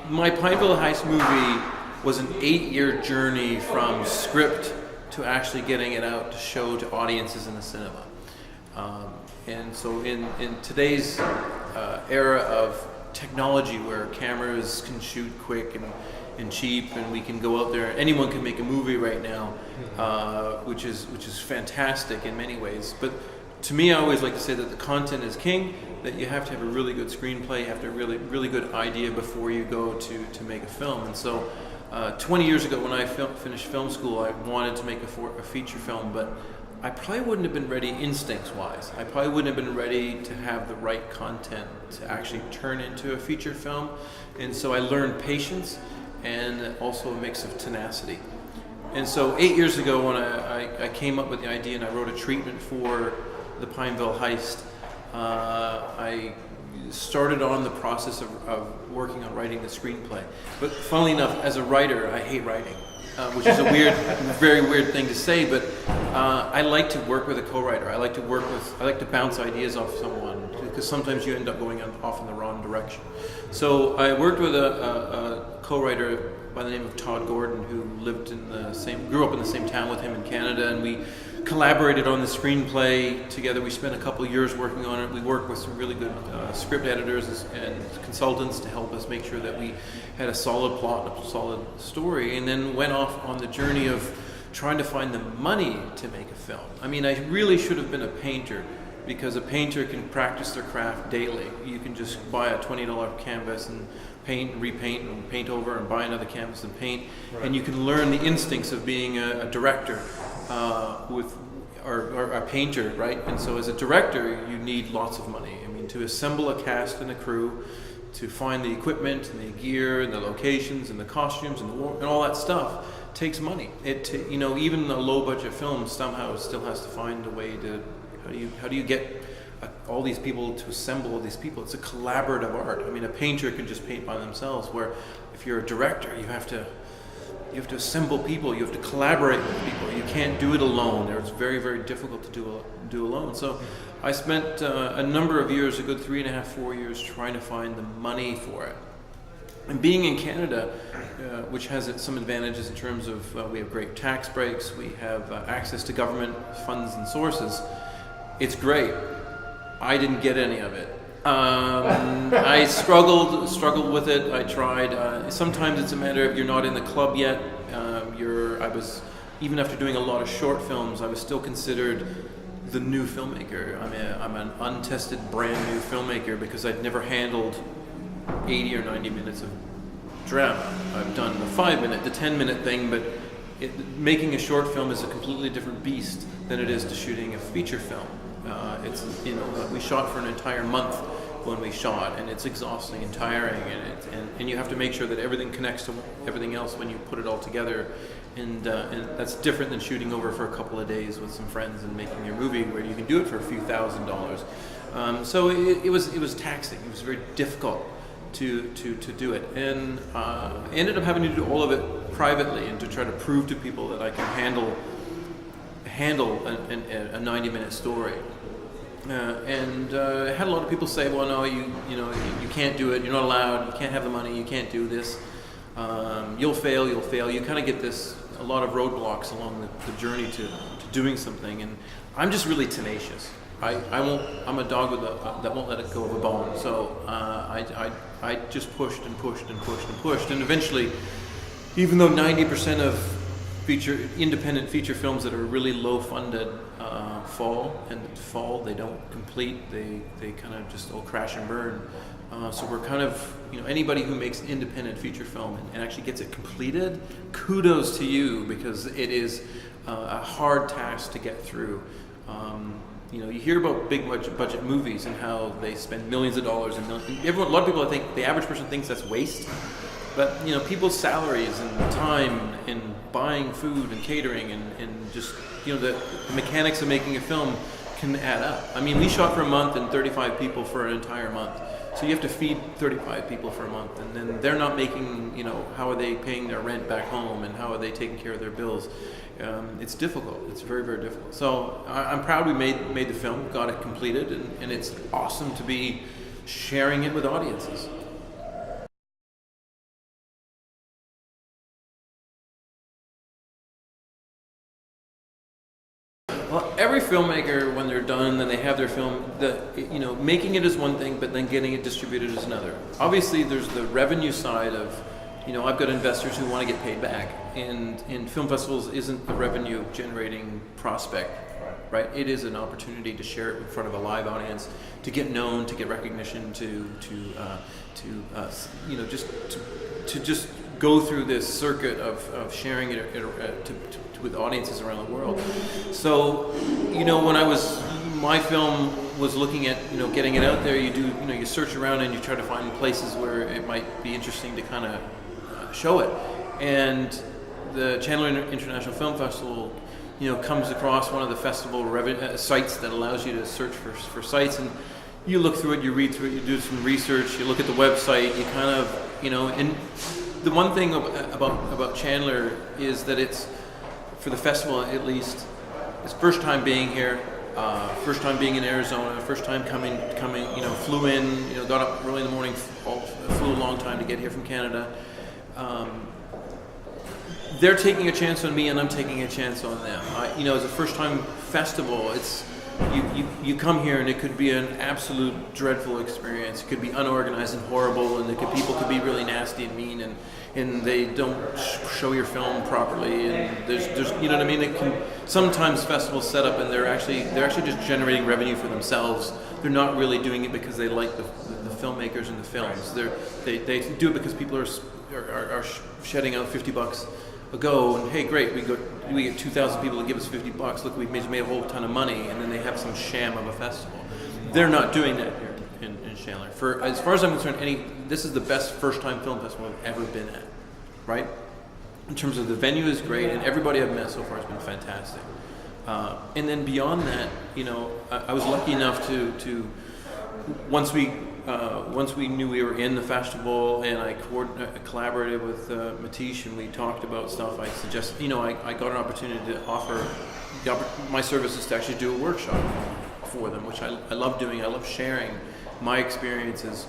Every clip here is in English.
My Pineville Heist movie was an 8-year journey from script to actually getting it out to show to audiences in the cinema. And so in today's era of technology where cameras can shoot quick and cheap, and we can go out there, anyone can make a movie right now, which is fantastic in many ways. But to me, I always like to say that the content is king, that you have to have a really good screenplay, you have to have a really good idea before you go to make a film. And so 20 years ago when I finished film school, I wanted to make a feature film, but I probably wouldn't have been ready instincts-wise. I probably wouldn't have been ready to have the right content to actually turn into a feature film. And so I learned patience and also a mix of tenacity. And so 8 years ago when I came up with the idea and I wrote a treatment for the Pineville Heist, I started on the process of working on writing the screenplay. But funnily enough, as a writer, I hate writing, which is a very weird thing to say, but I like to work with a co-writer. I like to bounce ideas off someone, because sometimes you end up going off in the wrong direction. So I worked with a co-writer by the name of Todd Gordon, who grew up in the same town with him in Canada, and we collaborated on the screenplay together. We spent a couple of years working on it. We worked with some really good script editors and consultants to help us make sure that we had a solid plot and a solid story, and then went off on the journey of trying to find the money to make a film. I mean, I really should have been a painter, because a painter can practice their craft daily. You can just buy a $20 canvas and paint and repaint and paint over and buy another canvas and paint, right. And you can learn the instincts of being a director or a painter, right? And so as a director, you need lots of money. I mean, to assemble a cast and a crew, to find the equipment and the gear and the locations and the costumes and all that stuff takes money. Even a low-budget film somehow still has to find a way to. How do you get all these people to assemble all these people? It's a collaborative art. I mean, a painter can just paint by themselves, where if you're a director, you have to assemble people, you have to collaborate with people. You can't do it alone. It's very difficult to do alone. So I spent a number of years, a good 3.5, 4 years, trying to find the money for it. And being in Canada, which has some advantages in terms of we have great tax breaks, we have access to government funds and sources. It's great. I didn't get any of it. I struggled with it. I tried. Sometimes it's a matter of you're not in the club yet. Even after doing a lot of short films, I was still considered the new filmmaker. I'm an untested, brand new filmmaker, because I'd never handled 80 or 90 minutes of drama. I've done the 5-minute, the 10-minute thing, but making a short film is a completely different beast than it is to shooting a feature film. We shot for an entire month when we shot, and it's exhausting and tiring, and you have to make sure that everything connects to everything else when you put it all together, and that's different than shooting over for a couple of days with some friends and making your movie, where you can do it for a few $1,000s. So it was taxing. It was very difficult to do it, and I ended up having to do all of it privately, and to try to prove to people that I can handle a 90-minute story. And I had a lot of people say, well, no, you can't do it, you're not allowed, you can't have the money, you can't do this, you'll fail. You kind of get a lot of roadblocks along the journey to doing something, and I'm just really tenacious. I'm a dog that won't let it go of a bone. So I just pushed, and eventually, even though 90% of independent feature films that are really low funded fall, they don't complete, they kind of just all crash and burn. So we're kind of, anybody who makes an independent feature film and actually gets it completed, kudos to you, because it is a hard task to get through. You hear about big budget movies and how they spend millions of dollars, and a lot of people, I think, the average person thinks that's waste. But people's salaries and time in buying food and catering and just the mechanics of making a film can add up. I mean, we shot for a month and 35 people for an entire month. So you have to feed 35 people for a month, and then they're not making, how are they paying their rent back home, and how are they taking care of their bills? It's difficult. It's very difficult. So I'm proud we made the film, got it completed, and it's awesome to be sharing it with audiences. done, then they have their film. Making it is one thing, but then getting it distributed is another. Obviously, there's the revenue side of, I've got investors who want to get paid back, and film festivals isn't the revenue generating prospect, right? It is an opportunity to share it in front of a live audience, to get known, to get recognition, to just go through this circuit of sharing it with audiences around the world. So, when my film was looking at, getting it out there, you search around and you try to find places where it might be interesting to kind of show it. And the Chandler International Film Festival, comes across one of the festival sites that allows you to search for sites, and you look through it, you read through it, you do some research, you look at the website, you kind of, and the one thing about Chandler is that it's, for the festival at least, it's first time being here, first time being in Arizona, first time coming, flew in, got up early in the morning, flew a long time to get here from Canada. They're taking a chance on me, and I'm taking a chance on them. As a first-time festival, it's you come here, and it could be an absolute dreadful experience. It could be unorganized and horrible, and people could be really nasty and mean, and they don't show your film properly. And there's you know what I mean. It can sometimes festivals set up, and they're actually just generating revenue for themselves. They're not really doing it because they like the filmmakers and the films. They do it because people are shedding out $50 a go, and hey, great, we get 2,000 people to give us $50. Look, we've made a whole ton of money, and then they have some sham of a festival. They're not doing that here in Chandler. As far as I'm concerned, this is the best first-time film festival I've ever been at, right? In terms of the venue is great, and everybody I've met so far has been fantastic. And then beyond that, I was lucky enough to once we knew we were in the festival, and I collaborated with Matish, and we talked about stuff, I suggested, I got an opportunity to offer my services to actually do a workshop for them, which I love doing. I love sharing my experiences,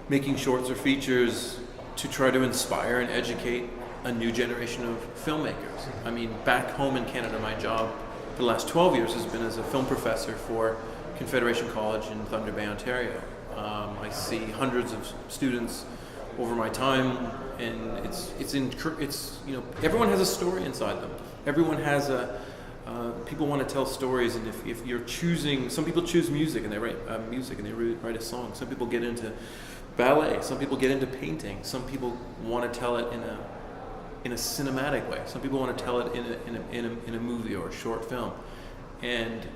making shorts or features to try to inspire and educate a new generation of filmmakers. I mean, back home in Canada, my job for the last 12 years has been as a film professor for Confederation College in Thunder Bay, Ontario. I see hundreds of students over my time, and it's everyone has a story inside them. Everyone has people want to tell stories, and if you're choosing, some people choose music and they write music and they write a song. Some people get into ballet. Some people get into painting. Some people want to tell it in a cinematic way. Some people want to tell it in a movie or a short film, and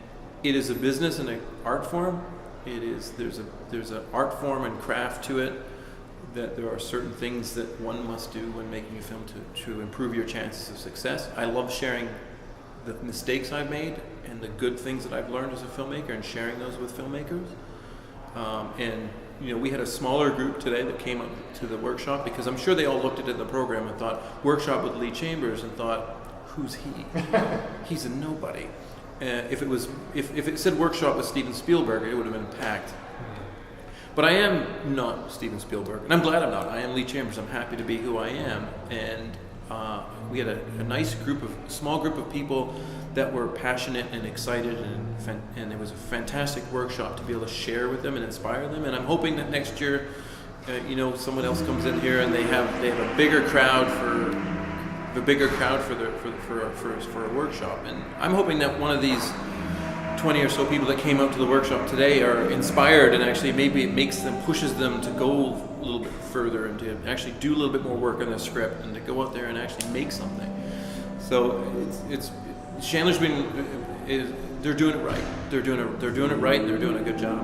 it is a business and an art form. There's an art form and craft to it, that there are certain things that one must do when making a film to improve your chances of success. I love sharing the mistakes I've made and the good things that I've learned as a filmmaker, and sharing those with filmmakers. We had a smaller group today that came up to the workshop, because I'm sure they all looked at it in the program and thought, workshop with Lee Chambers, and thought, who's he? He's a nobody. If it said workshop with Steven Spielberg, it would have been packed. But I am not Steven Spielberg, and I'm glad I'm not. I am Lee Chambers. I'm happy to be who I am. And we had a small group of people that were passionate and excited, and it was a fantastic workshop to be able to share with them and inspire them. And I'm hoping that next year, someone else comes in here and they have a bigger crowd for a workshop. And I'm hoping that one of these 20 or so people that came out to the workshop today are inspired, and actually maybe it pushes them to go a little bit further and to actually do a little bit more work on the script, and to go out there and actually make something. So Chandler's they're doing it right. They're doing it right, and they're doing a good job.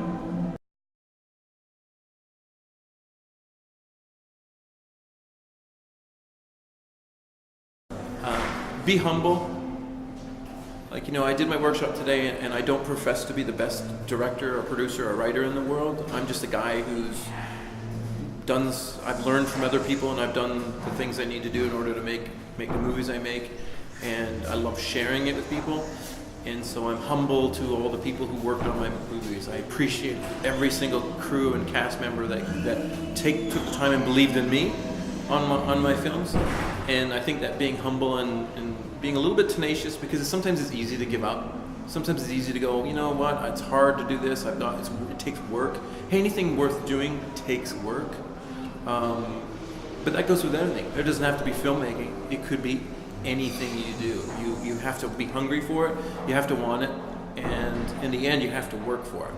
Be humble. I did my workshop today, and I don't profess to be the best director or producer or writer in the world. I'm just a guy I've learned from other people, and I've done the things I need to do in order to make the movies I make, and I love sharing it with people. And so I'm humble to all the people who worked on my movies. I appreciate every single crew and cast member that took the time and believed in me on my films. And I think that being humble and being a little bit tenacious, because sometimes it's easy to give up, Sometimes it's easy to go, you know what, it's hard to do this. It takes work. Hey, anything worth doing takes work. But that goes with anything. There doesn't have to be filmmaking. It could be anything you do. You have to be hungry for it. You have to want it, and in the end, you have to work for it.